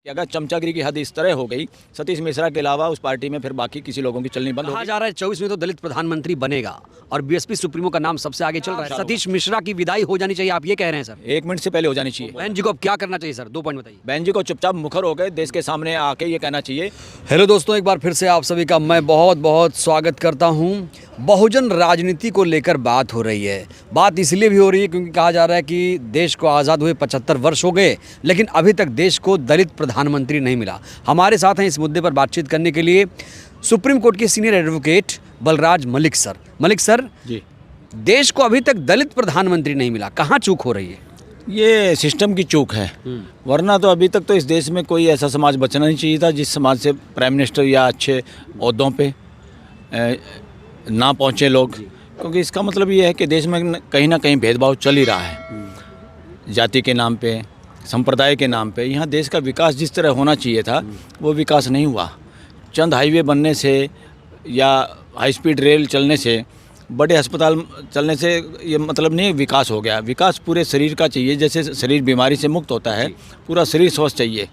अगर चमचागिरी की हद इस तरह हो गई, सतीश मिश्रा के अलावा उस पार्टी में फिर बाकी किसी लोगों की चलनी बंद हो कहा गई। जा रहा है 24 में तो दलित प्रधानमंत्री बनेगा और बीएसपी सुप्रीमो का नाम सबसे आगे चल रहा है। सतीश मिश्रा की विदाई हो जानी चाहिए, आप ये कह रहे हैं सर? 1 मिनट से पहले हो जानी चाहिए। बहन जी को अब क्या करना चाहिए सर? 2 पॉइंट बताइए। बहन जी को चुपचाप मुखर हो गए देश के सामने आके ये कहना चाहिए। हेलो दोस्तों, एक बार फिर से आप सभी का मैं बहुत बहुत स्वागत करता हूं। बहुजन राजनीति को लेकर बात हो रही है। बात इसलिए भी हो रही है क्योंकि कहा जा रहा है कि देश को आज़ाद हुए 75 वर्ष हो गए, लेकिन अभी तक देश को दलित प्रधानमंत्री नहीं मिला। हमारे साथ हैं इस मुद्दे पर बातचीत करने के लिए सुप्रीम कोर्ट के senior advocate Balraj Malik sir. Malik sir ji, देश को अभी तक दलित प्रधानमंत्री नहीं मिला, कहाँ चूक हो रही है? ये सिस्टम की चूक है, वरना तो अभी तक तो इस देश में कोई ऐसा समाज बचना नहीं चाहिए था जिस समाज से प्राइम मिनिस्टर या अच्छे ओहदों पे ना पहुँचे लोग। क्योंकि इसका मतलब ये है कि देश में कहीं ना कहीं भेदभाव चल ही रहा है, जाति के नाम पे, संप्रदाय के नाम पे। यहाँ देश का विकास जिस तरह होना चाहिए था वो विकास नहीं हुआ। चंद हाईवे बनने से या हाई स्पीड रेल चलने से, बड़े अस्पताल चलने से ये मतलब नहीं विकास हो गया। विकास पूरे शरीर का चाहिए, जैसे शरीर बीमारी से मुक्त होता है, पूरा शरीर स्वस्थ चाहिए।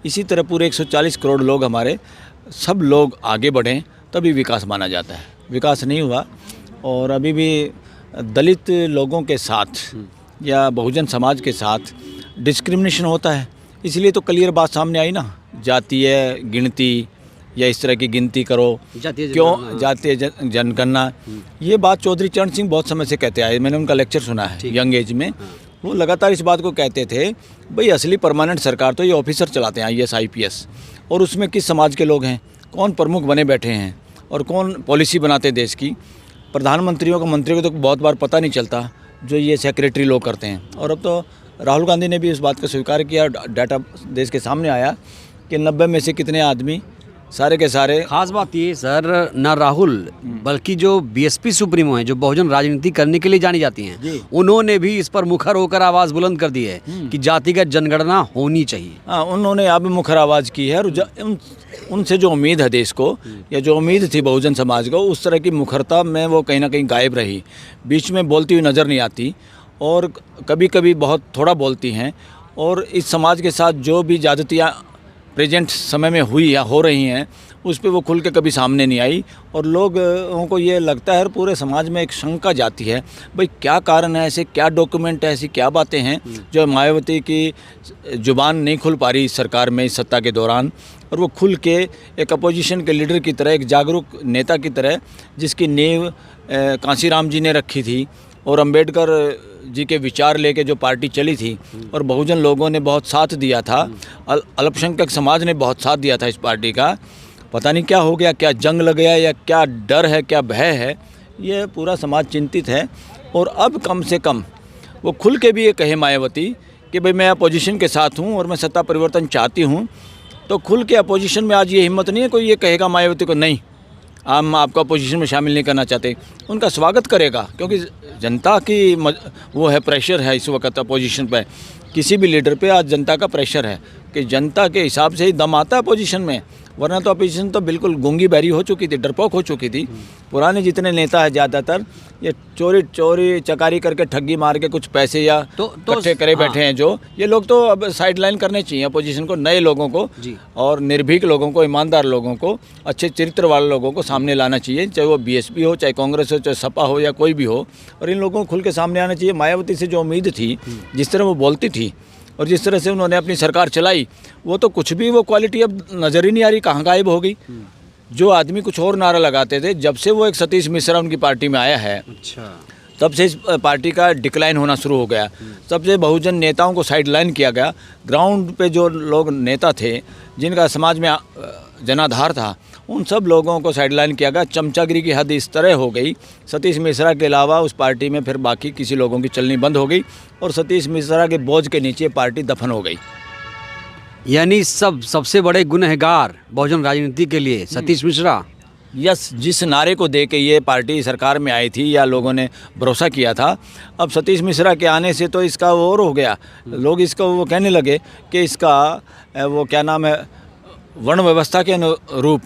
इसी तरह पूरे 140 करोड़ लोग हमारे सब लोग आगे बढ़ें तभी विकास माना जाता है। विकास नहीं हुआ और अभी भी दलित लोगों के साथ या बहुजन समाज के साथ डिस्क्रिमिनेशन होता है। इसलिए तो क्लियर बात सामने आई ना, जातीय गिनती या इस तरह की गिनती करो, क्यों जातीय जनगणना। ये बात चौधरी चरण सिंह बहुत समय से कहते आए, मैंने उनका लेक्चर सुना है यंग एज में। वो लगातार इस बात को कहते थे, भाई असली परमानेंट सरकार तो ये ऑफिसर चलाते हैं, IAS IPS, और उसमें किस समाज के लोग हैं, कौन प्रमुख बने बैठे हैं और कौन पॉलिसी बनाते देश की। प्रधानमंत्रियों को, मंत्रियों को तो बहुत बार पता नहीं चलता जो ये सेक्रेटरी लोग करते हैं। और अब तो राहुल गांधी ने भी इस बात का स्वीकार किया, डाटा देश के सामने आया कि 90 में से कितने आदमी सारे के सारे। खास बात ये सर, ना राहुल बल्कि जो बीएसपी सुप्रीमो हैं, जो बहुजन राजनीति करने के लिए जानी जाती हैं, उन्होंने भी इस पर मुखर होकर आवाज़ बुलंद कर दी है कि जातिगत जनगणना होनी चाहिए। हाँ, उन्होंने अब मुखर आवाज़ की है। और उनसे जो उम्मीद है देश को, या जो उम्मीद थी बहुजन समाज को, उस तरह की मुखरता में वो कहीं ना कहीं गायब रही। बीच में बोलती हुई नज़र नहीं आती और कभी कभी बहुत थोड़ा बोलती हैं। और इस समाज के साथ जो भी ज़्यादतियाँ प्रेजेंट समय में हुई या हो रही हैं, उस पर वो खुल के कभी सामने नहीं आई। और लोगों को ये लगता है, पूरे समाज में एक शंका जाती है, भाई क्या कारण है, ऐसे क्या डॉक्यूमेंट है, ऐसी क्या बातें हैं जो मायावती की जुबान नहीं खुल पा रही इस सरकार में, इस सत्ता के दौरान। और वो खुल के एक अपोजिशन के लीडर की तरह, एक जागरूक नेता की तरह, जिसकी नींव कांशीराम जी ने रखी थी और अंबेडकर जी के विचार लेके जो पार्टी चली थी, और बहुजन लोगों ने बहुत साथ दिया था, अल्पसंख्यक समाज ने बहुत साथ दिया था इस पार्टी का। पता नहीं क्या हो गया, क्या जंग लग गया या क्या डर है, क्या भय है, ये पूरा समाज चिंतित है। और अब कम से कम वो खुल के भी ये कहे मायावती कि भाई मैं अपोजिशन के साथ हूँ और मैं सत्ता परिवर्तन चाहती हूँ, तो खुल के अपोजिशन में आज ये हिम्मत नहीं है कोई ये कहेगा मायावती को, नहीं हम आपको अपोजिशन में शामिल नहीं करना चाहते। उनका स्वागत करेगा, क्योंकि जनता की वो है, प्रेशर है इस वक्त अपोजिशन पे। किसी भी लीडर पे आज जनता का प्रेशर है कि जनता के हिसाब से ही दम आता है अपोजिशन में, वरना तो अपोजिशन तो बिल्कुल गूंगी बहरी हो चुकी थी, डरपोक हो चुकी थी। पुराने जितने नेता है ज़्यादातर ये चोरी चकारी करके, ठगी मार के कुछ पैसे या इकट्ठे करे बैठे हैं। जो ये लोग तो अब साइड लाइन करने चाहिए अपोजिशन को, नए लोगों को और निर्भीक लोगों को, ईमानदार लोगों को, अच्छे चरित्र वाले लोगों को सामने लाना चाहिए, चाहे वो BSP हो, चाहे कांग्रेस हो, चाहे सपा हो, या कोई भी हो। और इन लोगों को खुल के सामने आना चाहिए। मायावती से जो उम्मीद थी, जिस तरह वो बोलती थी और जिस तरह से उन्होंने अपनी सरकार चलाई, वो तो कुछ भी वो क्वालिटी अब नज़र ही नहीं आ रही, कहाँ गायब हो गई। जो आदमी कुछ और नारा लगाते थे, जब से वो एक सतीश मिश्रा उनकी पार्टी में आया है, तब से इस पार्टी का डिक्लाइन होना शुरू हो गया। तब से बहुजन नेताओं को साइड लाइन किया गया। ग्राउंड पे जो लोग नेता थे, जिनका समाज में जनाधार था, उन सब लोगों को साइड लाइन किया गया। चमचागिरी की हद इस तरह हो गई, सतीश मिश्रा के अलावा उस पार्टी में फिर बाकी किसी लोगों की चलनी बंद हो गई और सतीश मिश्रा के बोझ के नीचे पार्टी दफन हो गई। यानी सबसे बड़े गुनहगार बहुजन राजनीति के लिए सतीश मिश्रा। यस, जिस नारे को दे के ये पार्टी सरकार में आई थी या लोगों ने भरोसा किया था, अब सतीश मिश्रा के आने से तो इसका वो और हो गया। लोग इसको वो कहने लगे कि इसका वो क्या नाम है, वर्ण व्यवस्था के अनुरूप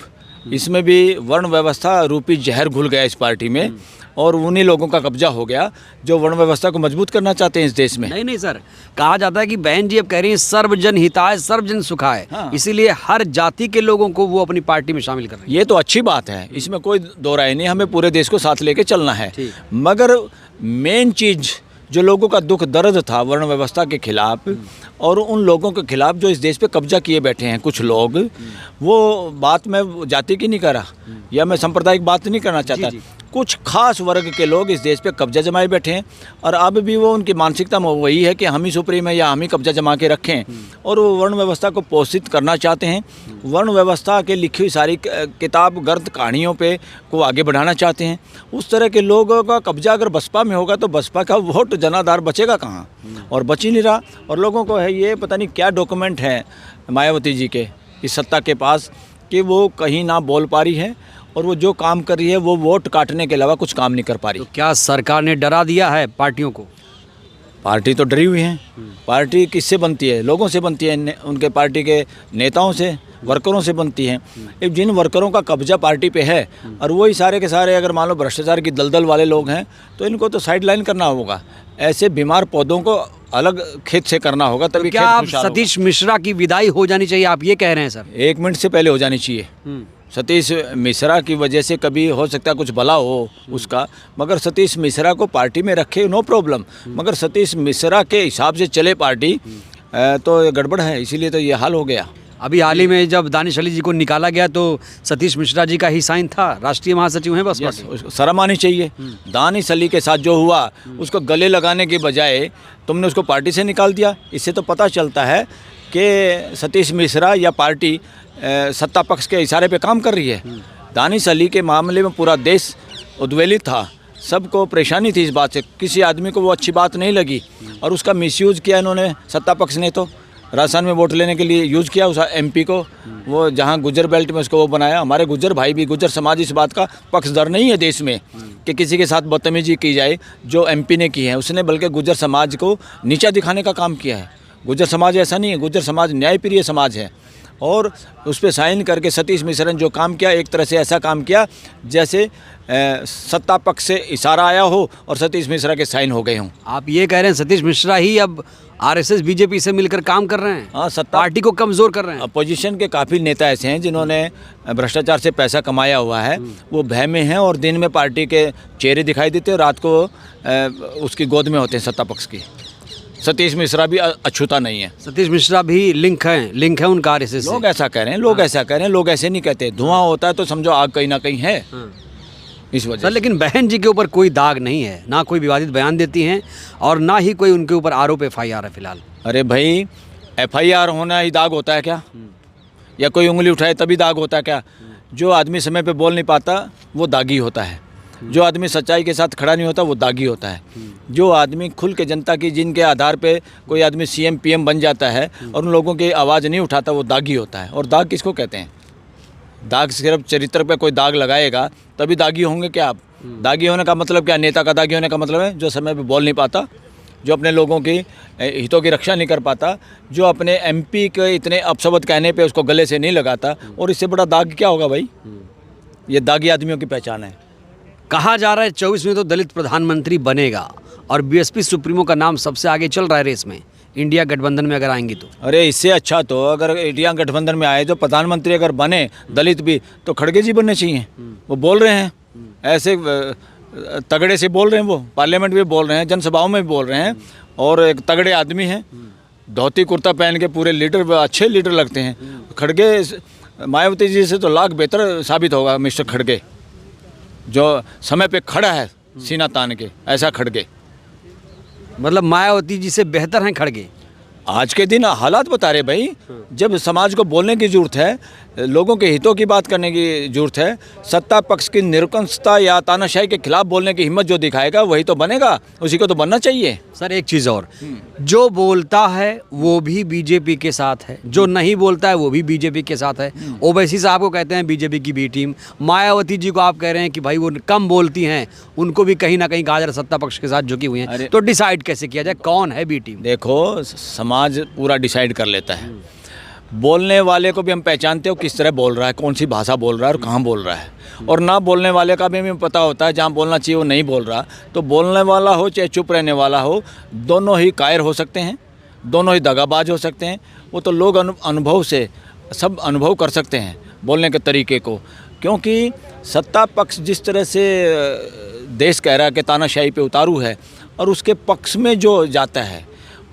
इसमें भी वर्ण व्यवस्था रूपी जहर घुल गया इस पार्टी में और उन्हीं लोगों का कब्जा हो गया जो वर्ण व्यवस्था को मजबूत करना चाहते हैं इस देश में। नहीं नहीं सर, कहा जाता है कि बहन जी अब कह रही हैं सर्वजन हिताय सर्वजन सुखाय, हाँ। इसीलिए हर जाति के लोगों को वो अपनी पार्टी में शामिल कर रही है। ये तो अच्छी बात है, इसमें कोई दो राय नहीं, हमें पूरे देश को साथ लेके चलना है। ठीक। मगर मेन चीज़ जो लोगों का दुख दर्द था वर्ण व्यवस्था के खिलाफ और उन लोगों के खिलाफ जो इस देश पे कब्जा किए बैठे हैं कुछ लोग, वो बात मैं जाति की नहीं कर रहा या मैं सांप्रदायिक बात नहीं करना चाहता। जी। कुछ खास वर्ग के लोग इस देश पे कब्जा जमाए बैठे हैं और अब भी वो उनकी मानसिकता में वही है कि हम ही सुप्रीम है या हम ही कब्जा जमा के रखें और वो वर्ण व्यवस्था को पोषित करना चाहते हैं। वर्ण व्यवस्था के लिखी हुई सारी किताब गर्द कहानियों पे को आगे बढ़ाना चाहते हैं। उस तरह के लोगों का कब्जा अगर बसपा में होगा तो बसपा का वोट जनाधार बचेगा कहाँ, और बच ही नहीं रहा। और लोगों को है ये पता नहीं क्या डॉक्यूमेंट है मायावती जी के इस सत्ता के पास कि वो कहीं ना बोल पा रही है और वो जो काम कर रही है वो वोट काटने के अलावा कुछ काम नहीं कर पा रही। तो क्या सरकार ने डरा दिया है पार्टियों को? पार्टी तो डरी हुई है। पार्टी किससे बनती है? लोगों से बनती है, उनके पार्टी के नेताओं से, वर्करों से बनती है। अब जिन वर्करों का कब्जा पार्टी पे है और वही सारे के सारे अगर मान लो भ्रष्टाचार की दलदल वाले लोग हैं तो इनको तो साइड लाइन करना होगा। ऐसे बीमार पौधों को अलग खेत से करना होगा तभी क्या खेत आप खुशहाल होगा। सतीश मिश्रा की विदाई हो जानी चाहिए, आप ये कह रहे हैं सर? 1 मिनट से पहले हो जानी चाहिए। सतीश मिश्रा की वजह से कभी हो सकता है कुछ भला हो उसका, मगर सतीश मिश्रा को पार्टी में रखे नो प्रॉब्लम, मगर सतीश मिश्रा के हिसाब से चले पार्टी तो ये गड़बड़ है, इसीलिए तो ये हाल हो गया। अभी हाल ही में जब दानिश अली जी को निकाला गया तो सतीश मिश्रा जी का ही साइन था, राष्ट्रीय महासचिव हैं बस। उसको शर्म आनी चाहिए। दानिश अली के साथ जो हुआ उसको गले लगाने के बजाय तुमने उसको पार्टी से निकाल दिया। इससे तो पता चलता है कि सतीश मिश्रा या पार्टी सत्ता पक्ष के इशारे पे काम कर रही है। दानिश अली के मामले में पूरा देश उद्वेलित था, सबको परेशानी थी इस बात से, किसी आदमी को वो अच्छी बात नहीं लगी और उसका मिसयूज़ किया इन्होंने, सत्ता पक्ष ने तो राजस्थान में वोट लेने के लिए यूज़ किया उस एमपी को, वो जहां गुजर बेल्ट में उसको वो बनाया। हमारे गुजर भाई भी, गुजर समाज इस बात का पक्षधर नहीं है देश में कि किसी के साथ बदतमीजी की जाए जो एमपी ने की है, उसने बल्कि गुजर समाज को नीचा दिखाने का काम किया है। गुजर समाज ऐसा नहीं है, गुजर समाज न्यायप्रिय समाज है और उस पर साइन करके सतीश मिश्रा ने जो काम किया एक तरह से ऐसा काम किया जैसे सत्ता पक्ष से इशारा आया हो और सतीश मिश्रा के साइन हो गए हों। आप ये कह रहे हैं सतीश मिश्रा ही अब आरएसएस बीजेपी से मिलकर काम कर रहे हैं? हाँ, सत्ता पार्टी को कमज़ोर कर रहे हैं। अपोजिशन के काफ़ी नेता ऐसे हैं जिन्होंने भ्रष्टाचार से पैसा कमाया हुआ है, वो भय में हैं और दिन में पार्टी के चेहरे दिखाई देते हैं, रात को उसकी गोद में होते हैं सत्ता पक्ष की। सतीश मिश्रा भी अछूता नहीं है। सतीश मिश्रा भी लिंक है उनका आरएसएस से। लोग ऐसा कह रहे हैं, लोग ऐसा कह रहे हैं, लोग ऐसे नहीं कहते। धुआं होता है तो समझो आग कहीं ना कहीं है इस वजह सर, लेकिन बहन जी के ऊपर कोई दाग नहीं है, ना कोई विवादित बयान देती हैं और ना ही कोई उनके ऊपर आरोप एफआईआर है फिलहाल। अरे भाई, एफआईआर होना ही दाग होता है क्या? या कोई उंगली उठाए तभी दाग होता है क्या? जो आदमी समय पे बोल नहीं पाता वो दागी होता है, जो आदमी सच्चाई के साथ खड़ा नहीं होता वो दागी होता है। जो आदमी खुल के जनता की, जिनके आधार पे कोई आदमी सीएम पीएम बन जाता है और उन लोगों की आवाज़ नहीं उठाता वो दागी होता है। और दाग किसको कहते हैं? दाग सिर्फ चरित्र पे कोई दाग लगाएगा तभी दागी होंगे क्या आप? दागी होने का मतलब क्या? नेता का दागी होने का मतलब है जो समय पे बोल नहीं पाता, जो अपने लोगों की हितों की रक्षा नहीं कर पाता, जो अपने एमपी के इतने अपशब्द कहने पे उसको गले से नहीं लगाता। और इससे बड़ा दाग क्या होगा भाई? ये दागी आदमियों की पहचान है। कहा जा रहा है 24 में तो दलित प्रधानमंत्री बनेगा और बीएसपी सुप्रीमो का नाम सबसे आगे चल रहा है रेस में, इंडिया गठबंधन में अगर आएंगी तो। अरे इससे अच्छा तो अगर इंडिया गठबंधन में आए जो प्रधानमंत्री अगर बने दलित भी तो खड़गे जी बनने चाहिए। वो बोल रहे हैं ऐसे तगड़े से बोल रहे हैं, वो पार्लियामेंट में बोल रहे हैं, जनसभाओं में भी बोल रहे हैं और एक तगड़े आदमी हैं, धोती कुर्ता पहन के पूरे लीडर, अच्छे लीडर लगते हैं। खड़गे मायावती जी से तो लाख बेहतर साबित होगा मिस्टर खड़गे, जो समय पे खड़ा है सीना तान के, ऐसा खड़गे। मतलब मायावती जी से बेहतर हैं खड़गे? आज के दिन हालात बता रहे भाई, जब समाज को बोलने की ज़रूरत है, लोगों के हितों की बात करने की ज़रूरत है, सत्ता पक्ष की निरंकुशता या तानाशाही के खिलाफ बोलने की हिम्मत जो दिखाएगा वही तो बनेगा, उसी को तो बनना चाहिए। सर एक चीज़ और, जो बोलता है वो भी बीजेपी के साथ है, जो नहीं बोलता है वो भी बीजेपी के साथ है। ओवैसी साहब को कहते हैं बीजेपी की बी टीम, मायावती जी को आप कह रहे हैं कि भाई वो कम बोलती हैं, उनको भी कहीं ना कहीं गाजर सत्ता पक्ष के साथ झुकी हुई हैं। तो डिसाइड कैसे किया जाए कौन है बी टीम? देखो, समाज पूरा डिसाइड कर लेता है। बोलने वाले को भी हम पहचानते हो किस तरह बोल रहा है, कौन सी भाषा बोल रहा है और कहाँ बोल रहा है। और ना बोलने वाले का भी हमें पता होता है, जहाँ बोलना चाहिए वो नहीं बोल रहा। तो बोलने वाला हो चाहे चुप रहने वाला हो, दोनों ही कायर हो सकते हैं, दोनों ही दगाबाज हो सकते हैं। वो तो लोग अनुभव से सब अनुभव कर सकते हैं बोलने के तरीके को। क्योंकि सत्ता पक्ष जिस तरह से देश कह रहा है कि तानाशाही पे उतारू है, और उसके पक्ष में जो जाता है,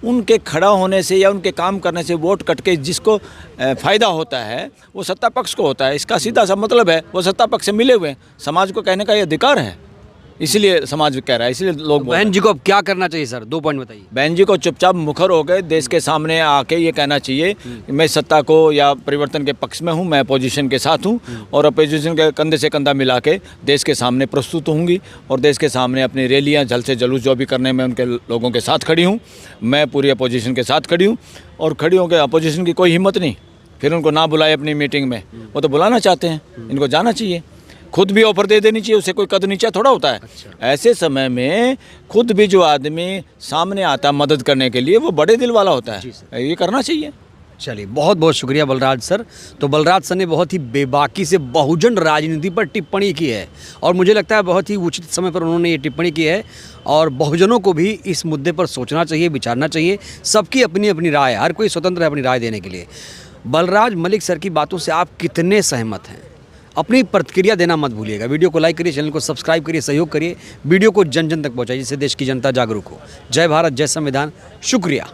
उनके खड़ा होने से या उनके काम करने से वोट कट के जिसको फ़ायदा होता है वो सत्ता पक्ष को होता है। इसका सीधा सा मतलब है वो सत्ता पक्ष से मिले हुए हैं। समाज को कहने का ये अधिकार है, इसलिए समाज कह रहा है, इसलिए लोग बहन जी को अब क्या करना चाहिए सर, 2 पॉइंट बताइए। बहन जी को चुपचाप मुखर होकर देश के सामने आके ये कहना चाहिए कि मैं सत्ता को या परिवर्तन के पक्ष में हूँ, मैं अपोजिशन के साथ हूँ, और अपोजिशन के कंधे से कंधा मिला के देश के सामने प्रस्तुत होंगी और देश के सामने अपनी रैलियाँ जल से जुलूस जो भी करने में उनके लोगों के साथ खड़ी हूँ। मैं पूरी अपोजिशन के साथ खड़ी हूँ, और खड़ी होकर अपोजिशन की कोई हिम्मत नहीं फिर उनको ना बुलाए अपनी मीटिंग में। वो तो बुलाना चाहते हैं, इनको जाना चाहिए, खुद भी ऑफर दे देनी चाहिए, उससे कोई कद नीचा थोड़ा होता है। ऐसे समय में खुद भी जो आदमी सामने आता है मदद करने के लिए, वो बड़े दिल वाला होता है, ये करना चाहिए। चलिए, बहुत बहुत शुक्रिया बलराज सर। तो बलराज सर ने बहुत ही बेबाकी से बहुजन राजनीति पर टिप्पणी की है, और मुझे लगता है बहुत ही उचित समय पर उन्होंने ये टिप्पणी की है, और बहुजनों को भी इस मुद्दे पर सोचना चाहिए, विचारना चाहिए। सबकी अपनी अपनी राय है, हर कोई स्वतंत्र है अपनी राय देने के लिए। बलराज मलिक सर की बातों से आप कितने सहमत हैं, अपनी प्रतिक्रिया देना मत भूलिएगा। वीडियो को लाइक करिए, चैनल को सब्सक्राइब करिए, सहयोग करिए, वीडियो को जन जन तक पहुंचाइए, जिससे देश की जनता जागरूक हो। जय भारत, जय संविधान, शुक्रिया।